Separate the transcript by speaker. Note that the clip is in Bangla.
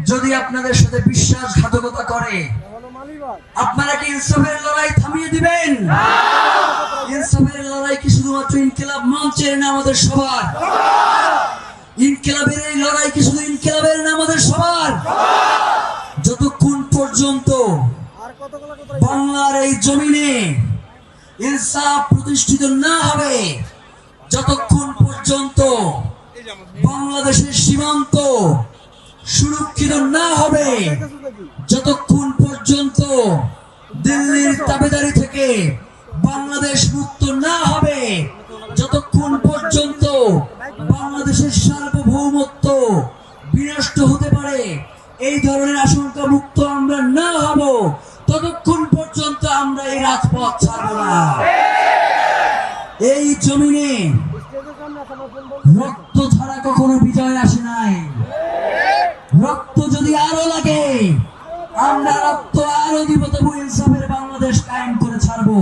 Speaker 1: যদি আপনাদের সাথে বিশ্বাসঘাতকতা করে, আপনারা কি ইনসাফের লড়াই থামিয়ে দিবেন? ইনসাফের লড়াই কি শুধুমাত্র ইনকিলাব মঞ্চের না আমাদের সবার? ইনকিলাবের এই লড়াই কি শুধু ইনকিলাবের না আমাদের সবার? যতক্ষণ পর্যন্ত বাংলার এই জমিনে ইনসাফ প্রতিষ্ঠিত না হবে, যতক্ষণ পর্যন্ত বাংলাদেশের সীমান্ত সুরক্ষিত না হবে, যতক্ষণ পর্যন্ত দিল্লির তাবেদারি থেকে বাংলাদেশ মুক্ত না হবে, যতক্ষণ পর্যন্ত বাংলাদেশের সার্বভৌমত্ব বিনষ্ট হতে পারে এই ধরনের আশঙ্কা মুক্ত আমরা না হব, ততক্ষণ পর্যন্ত আমরা এই রাজপথ ছাড়ব না। এই জমিনে রক্ত ছাড়া কখনো বিজয় আসে নাই। রক্ত যদি আরো লাগে, আমরা রক্ত আরো দিব, তবু ইনসাফের বাংলাদেশ কায়েম করে ছাড়বো।